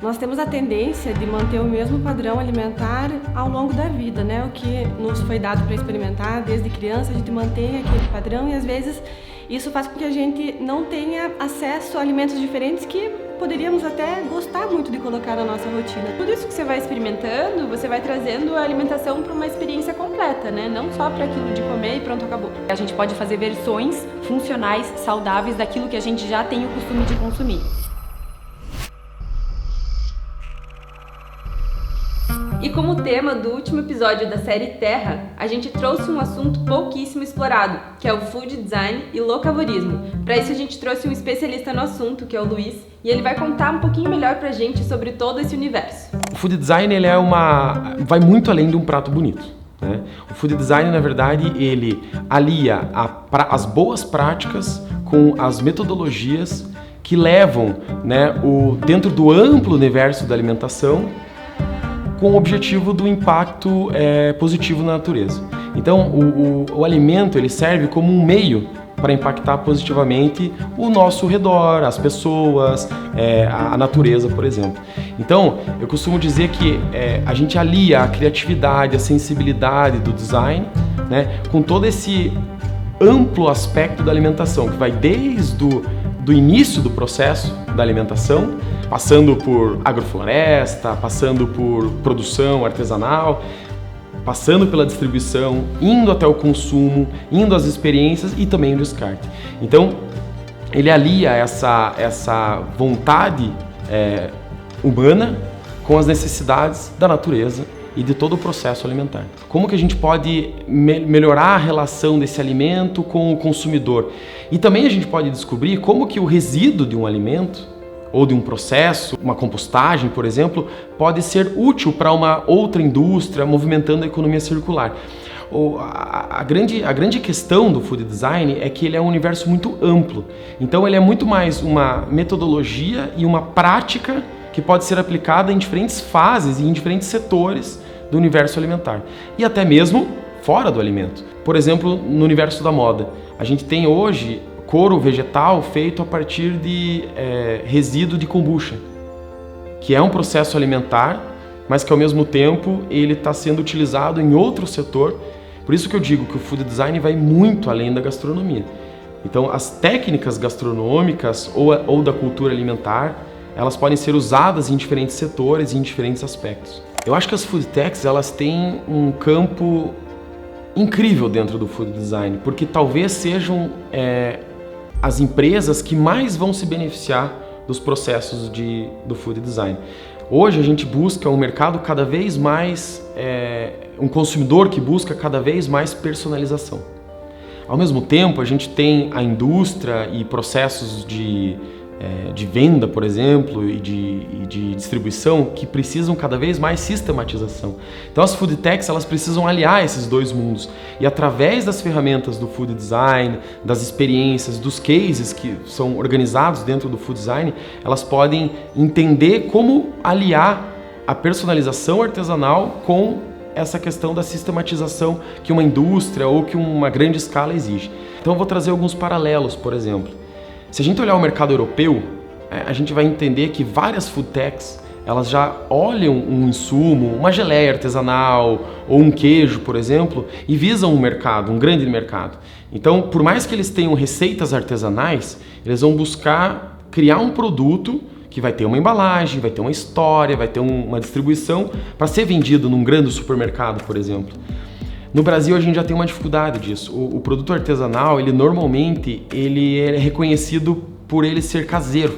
Nós temos a tendência de manter o mesmo padrão alimentar ao longo da vida, né? O que nos foi dado para experimentar desde criança, a gente mantém aquele padrão e às vezes isso faz com que a gente não tenha acesso a alimentos diferentes que poderíamos até gostar muito de colocar na nossa rotina. Tudo isso que você vai experimentando, você vai trazendo a alimentação para uma experiência completa, né? Não só para aquilo de comer e pronto, acabou. A gente pode fazer versões funcionais, saudáveis daquilo que a gente já tem o costume de consumir. E como tema do último episódio da série Terra, a gente trouxe um assunto pouquíssimo explorado, que é o food design e locavorismo. Para isso a gente trouxe um especialista no assunto, que é o Luiz, e ele vai contar um pouquinho melhor pra gente sobre todo esse universo. O food design vai muito além de um prato bonito, né? O food design, na verdade, ele alia as boas práticas com as metodologias que levam, né, dentro do amplo universo da alimentação, com o objetivo do impacto positivo na natureza. Então, o alimento ele serve como um meio para impactar positivamente o nosso redor, as pessoas, a natureza, por exemplo. Então, eu costumo dizer que a gente alia a criatividade, a sensibilidade do design, né, com todo esse amplo aspecto da alimentação, que vai desde do início do processo da alimentação, passando por agrofloresta, passando por produção artesanal, passando pela distribuição, indo até o consumo, indo às experiências e também o descarte. Então, ele alia essa vontade humana com as necessidades da natureza e de todo o processo alimentar. Como que a gente pode melhorar a relação desse alimento com o consumidor? E também a gente pode descobrir como que o resíduo de um alimento ou de um processo, uma compostagem, por exemplo, pode ser útil para uma outra indústria, movimentando a economia circular. A grande questão do food design é que ele é um universo muito amplo. Então ele é muito mais uma metodologia e uma prática que pode ser aplicada em diferentes fases e em diferentes setores do universo alimentar. E até mesmo fora do alimento. Por exemplo, no universo da moda. A gente tem hoje couro vegetal feito a partir de resíduo de kombucha, que é um processo alimentar, mas que ao mesmo tempo ele está sendo utilizado em outro setor. Por isso que eu digo que o food design vai muito além da gastronomia. Então as técnicas gastronômicas ou da cultura alimentar, elas podem ser usadas em diferentes setores e em diferentes aspectos. Eu acho que as food techs elas têm um campo incrível dentro do food design, porque talvez sejam as empresas que mais vão se beneficiar dos processos do food design. Hoje a gente busca um mercado cada vez mais, um consumidor que busca cada vez mais personalização. Ao mesmo tempo, a gente tem a indústria e processos de venda, por exemplo, e de distribuição que precisam cada vez mais sistematização. Então as food techs elas precisam aliar esses dois mundos e através das ferramentas do food design, das experiências, dos cases que são organizados dentro do food design, elas podem entender como aliar a personalização artesanal com essa questão da sistematização que uma indústria ou que uma grande escala exige. Então eu vou trazer alguns paralelos, por exemplo. Se a gente olhar o mercado europeu, a gente vai entender que várias food techs, elas já olham um insumo, uma geleia artesanal ou um queijo, por exemplo, e visam um mercado, um grande mercado. Então, por mais que eles tenham receitas artesanais, eles vão buscar criar um produto que vai ter uma embalagem, vai ter uma história, vai ter uma distribuição para ser vendido num grande supermercado, por exemplo. No Brasil a gente já tem uma dificuldade disso. O produto artesanal, ele normalmente é reconhecido por ele ser caseiro.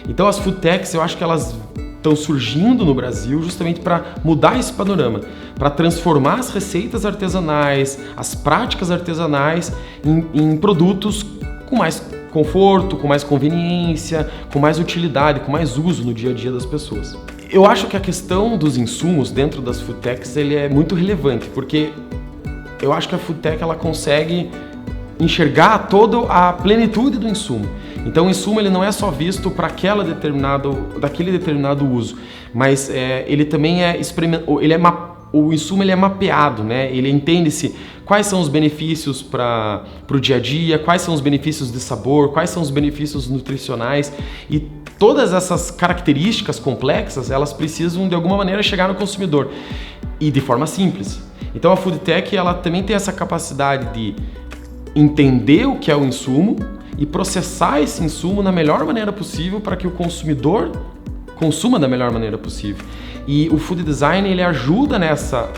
Então as food techs, eu acho que elas estão surgindo no Brasil justamente para mudar esse panorama, para transformar as receitas artesanais, as práticas artesanais em produtos com mais conforto, com mais conveniência, com mais utilidade, com mais uso no dia a dia das pessoas. Eu acho que a questão dos insumos dentro das food techs ele é muito relevante, porque eu acho que a food tech ela consegue enxergar toda a plenitude do insumo. Então o insumo ele não é só visto para daquele determinado uso, mas ele também o insumo ele é mapeado, né? Ele entende-se quais são os benefícios para o dia a dia, quais são os benefícios de sabor, quais são os benefícios nutricionais e todas essas características complexas, elas precisam de alguma maneira chegar no consumidor e de forma simples. Então a Food Tech, ela também tem essa capacidade de entender o que é o insumo e processar esse insumo na melhor maneira possível para que o consumidor consuma da melhor maneira possível. E o Food Design, ele ajuda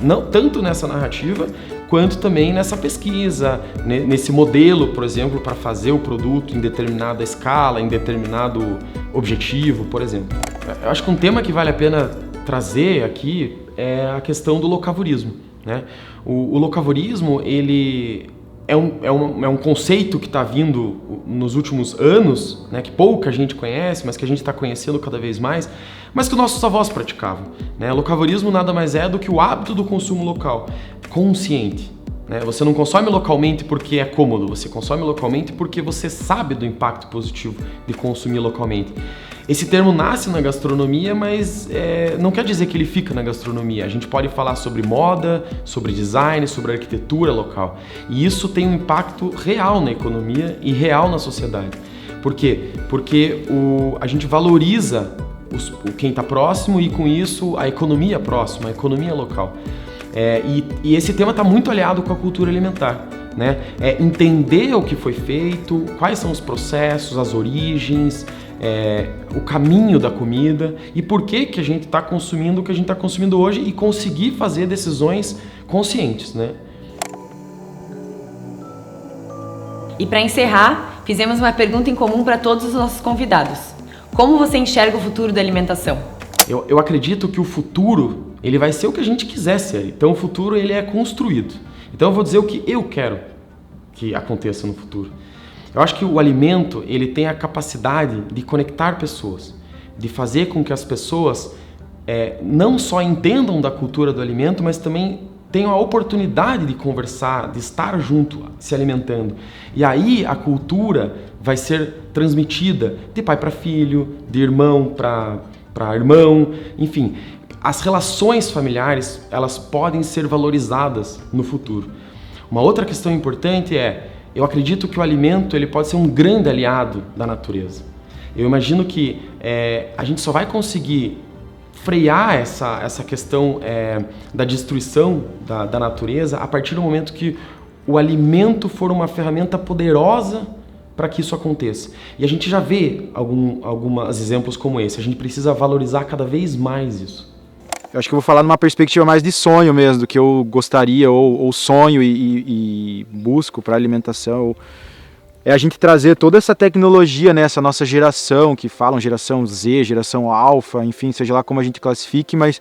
não tanto nessa narrativa, quanto também nessa pesquisa, nesse modelo, por exemplo, para fazer o produto em determinada escala, em determinado objetivo, por exemplo. Eu acho que um tema que vale a pena trazer aqui é a questão do locavorismo, né? O locavorismo, ele é um conceito que está vindo nos últimos anos, né, que pouca gente conhece, mas que a gente está conhecendo cada vez mais, mas que os nossos avós praticavam, né? O locavorismo nada mais é do que o hábito do consumo local, consciente, né? Você não consome localmente porque é cômodo, você consome localmente porque você sabe do impacto positivo de consumir localmente. Esse termo nasce na gastronomia, mas não quer dizer que ele fica na gastronomia. A gente pode falar sobre moda, sobre design, sobre arquitetura local. E isso tem um impacto real na economia e real na sociedade. Por quê? Porque a gente valoriza quem está próximo e, com isso, a economia próxima, a economia local. E esse tema está muito aliado com a cultura alimentar, né? Entender o que foi feito, quais são os processos, as origens, o caminho da comida e por que a gente está consumindo o que a gente está consumindo hoje e conseguir fazer decisões conscientes, né? E para encerrar, fizemos uma pergunta em comum para todos os nossos convidados. Como você enxerga o futuro da alimentação? Eu acredito que o futuro, ele vai ser o que a gente quiser ser. Então o futuro, ele é construído. Então eu vou dizer o que eu quero que aconteça no futuro. Eu acho que o alimento, ele tem a capacidade de conectar pessoas, de fazer com que as pessoas não só entendam da cultura do alimento, mas também tenham a oportunidade de conversar, de estar junto, se alimentando. E aí a cultura vai ser transmitida de pai para filho, de irmão para irmão, enfim. As relações familiares, elas podem ser valorizadas no futuro. Uma outra questão importante eu acredito que o alimento, ele pode ser um grande aliado da natureza. Eu imagino que a gente só vai conseguir frear essa questão da destruição da natureza a partir do momento que o alimento for uma ferramenta poderosa para que isso aconteça. E a gente já vê alguns exemplos como esse. A gente precisa valorizar cada vez mais isso. Eu acho que eu vou falar numa perspectiva mais de sonho mesmo, do que eu gostaria ou sonho e busco para a alimentação. É a gente trazer toda essa tecnologia nessa nossa geração, que falam geração Z, geração alfa, enfim, seja lá como a gente classifique, mas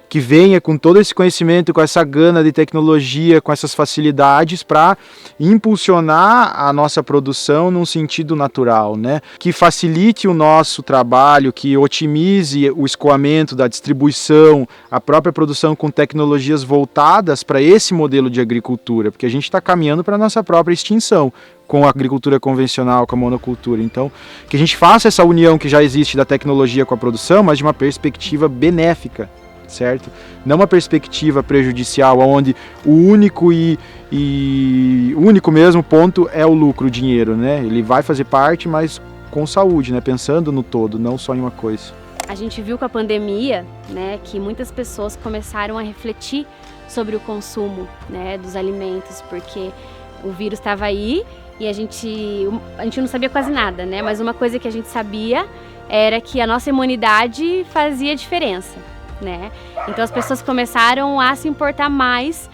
que venha com todo esse conhecimento, com essa gana de tecnologia, com essas facilidades para impulsionar a nossa produção num sentido natural, né? Que facilite o nosso trabalho, que otimize o escoamento da distribuição, a própria produção com tecnologias voltadas para esse modelo de agricultura, porque a gente está caminhando para a nossa própria extinção com a agricultura convencional, com a monocultura. Então, que a gente faça essa união que já existe da tecnologia com a produção, mas de uma perspectiva benéfica, certo? Não uma perspectiva prejudicial, onde o único o único mesmo ponto é o lucro, o dinheiro, né? Ele vai fazer parte, mas com saúde, né? Pensando no todo, não só em uma coisa. A gente viu com a pandemia, né, que muitas pessoas começaram a refletir sobre o consumo, né, dos alimentos, porque o vírus estava aí e a gente não sabia quase nada, né? Mas uma coisa que a gente sabia era que a nossa imunidade fazia diferença, né? Então as pessoas começaram a se importar mais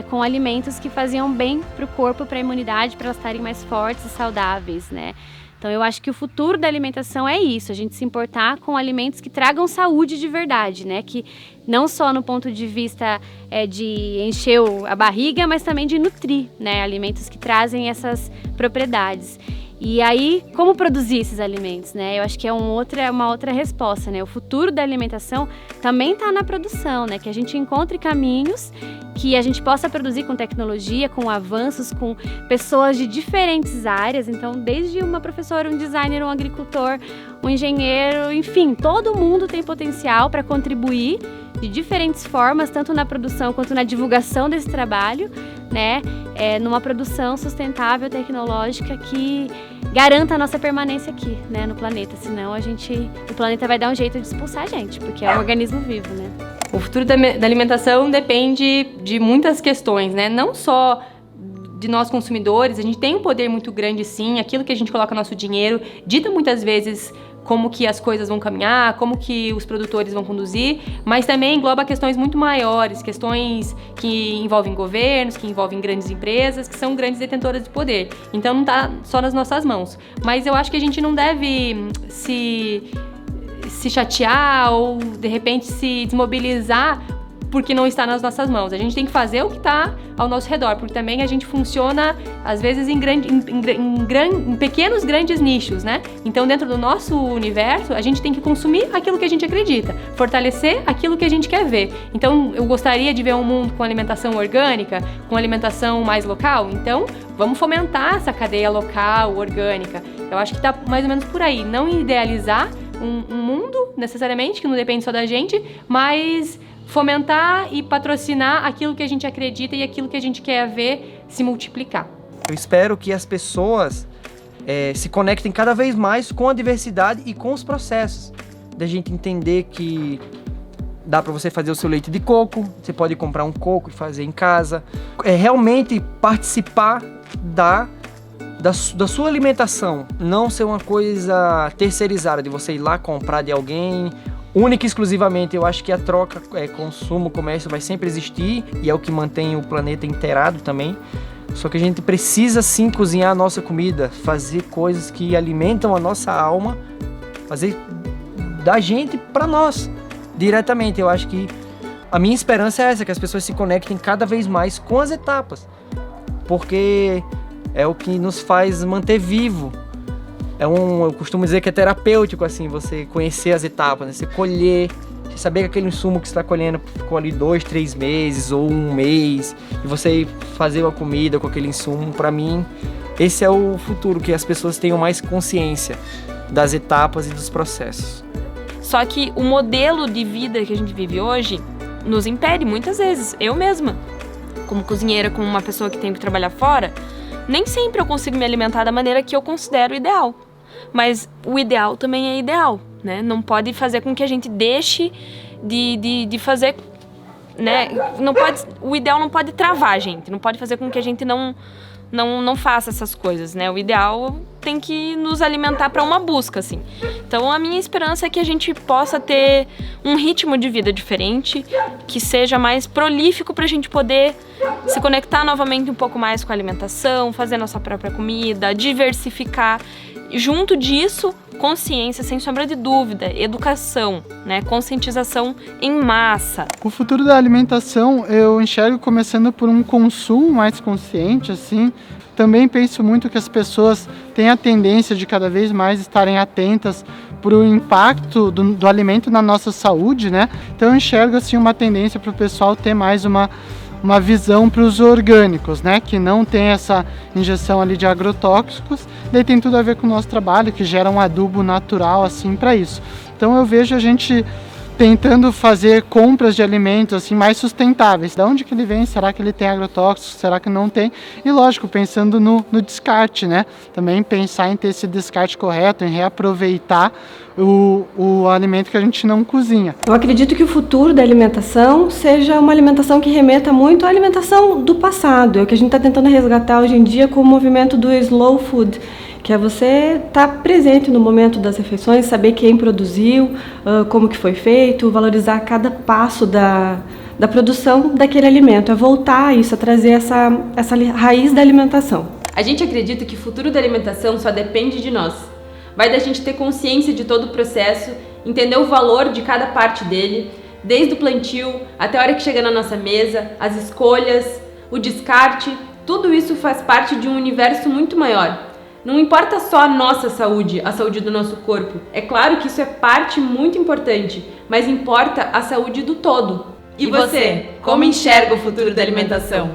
com alimentos que faziam bem para o corpo, para a imunidade, para elas estarem mais fortes e saudáveis, né? Então eu acho que o futuro da alimentação é isso, a gente se importar com alimentos que tragam saúde de verdade, né? Que não só no ponto de vista de encher a barriga, mas também de nutrir, né? Alimentos que trazem essas propriedades. E aí, como produzir esses alimentos, né? Eu acho que é uma outra resposta, né? O futuro da alimentação também está na produção, né? Que a gente encontre caminhos que a gente possa produzir com tecnologia, com avanços, com pessoas de diferentes áreas. Então, desde uma professora, um designer, um agricultor, um engenheiro, enfim, todo mundo tem potencial para contribuir de diferentes formas, tanto na produção quanto na divulgação desse trabalho, né? Numa produção sustentável, tecnológica, que garanta a nossa permanência aqui, né, no planeta. Senão o planeta vai dar um jeito de expulsar a gente, porque é um organismo vivo, né? O futuro da alimentação depende de muitas questões, né? Não só de nós consumidores, a gente tem um poder muito grande sim, aquilo que a gente coloca nosso dinheiro dita muitas vezes como que as coisas vão caminhar, como que os produtores vão conduzir, mas também engloba questões muito maiores, questões que envolvem governos, que envolvem grandes empresas, que são grandes detentoras de poder. Então não está só nas nossas mãos. Mas eu acho que a gente não deve se chatear ou, de repente, se desmobilizar porque não está nas nossas mãos. A gente tem que fazer o que está ao nosso redor, porque também a gente funciona, às vezes, em pequenos, grandes nichos, né? Então, dentro do nosso universo, a gente tem que consumir aquilo que a gente acredita, fortalecer aquilo que a gente quer ver. Então, eu gostaria de ver um mundo com alimentação orgânica, com alimentação mais local. Então, vamos fomentar essa cadeia local, orgânica. Eu acho que está mais ou menos por aí. Não idealizar um mundo, necessariamente, que não depende só da gente, mas fomentar e patrocinar aquilo que a gente acredita e aquilo que a gente quer ver se multiplicar. Eu espero que as pessoas se conectem cada vez mais com a diversidade e com os processos. Da gente entender que dá para você fazer o seu leite de coco, você pode comprar um coco e fazer em casa. Realmente participar da sua alimentação, não ser uma coisa terceirizada, de você ir lá comprar de alguém, única e exclusivamente. Eu acho que a troca, consumo, comércio vai sempre existir e é o que mantém o planeta inteirado também. Só que a gente precisa sim cozinhar a nossa comida, fazer coisas que alimentam a nossa alma, fazer da gente para nós, diretamente. Eu acho que a minha esperança é essa, que as pessoas se conectem cada vez mais com as etapas, porque é o que nos faz manter vivo. Eu costumo dizer que é terapêutico, assim, você conhecer as etapas, né? Você colher, você saber que aquele insumo que você está colhendo ficou ali 2, 3 meses ou 1 mês, e você fazer uma comida com aquele insumo. Para mim, esse é o futuro, que as pessoas tenham mais consciência das etapas e dos processos. Só que o modelo de vida que a gente vive hoje nos impede muitas vezes. Eu mesma, como cozinheira, como uma pessoa que tem que trabalhar fora, nem sempre eu consigo me alimentar da maneira que eu considero ideal. Mas o ideal também é ideal, né? Não pode fazer com que a gente deixe de fazer, né? O ideal não pode travar a gente, não pode fazer com que a gente não faça essas coisas, né? O ideal tem que nos alimentar para uma busca, assim. Então, a minha esperança é que a gente possa ter um ritmo de vida diferente, que seja mais prolífico para a gente poder se conectar novamente um pouco mais com a alimentação, fazer nossa própria comida, diversificar. E junto disso, consciência, sem sombra de dúvida, educação, né? Conscientização em massa. O futuro da alimentação eu enxergo começando por um consumo mais consciente, assim. Também penso muito que as pessoas têm a tendência de cada vez mais estarem atentas para o impacto do alimento na nossa saúde, né? Então eu enxergo assim uma tendência para o pessoal ter mais uma visão para os orgânicos, né? Que não tem essa injeção ali de agrotóxicos. Daí tem tudo a ver com o nosso trabalho, que gera um adubo natural assim para isso. Então eu vejo a gente tentando fazer compras de alimentos assim mais sustentáveis. De onde que ele vem? Será que ele tem agrotóxicos? Será que não tem? E lógico, pensando no descarte, né? Também pensar em ter esse descarte correto, em reaproveitar o alimento que a gente não cozinha. Eu acredito que o futuro da alimentação seja uma alimentação que remeta muito à alimentação do passado. É o que a gente está tentando resgatar hoje em dia com o movimento do slow food, que é você estar presente no momento das refeições, saber quem produziu, como que foi feito, valorizar cada passo da produção daquele alimento. É voltar a isso, a trazer essa raiz da alimentação. A gente acredita que o futuro da alimentação só depende de nós. Vai da gente ter consciência de todo o processo, entender o valor de cada parte dele, desde o plantio até a hora que chega na nossa mesa, as escolhas, o descarte, tudo isso faz parte de um universo muito maior. Não importa só a nossa saúde, a saúde do nosso corpo. É claro que isso é parte muito importante, mas importa a saúde do todo. E você, como enxerga o futuro da alimentação?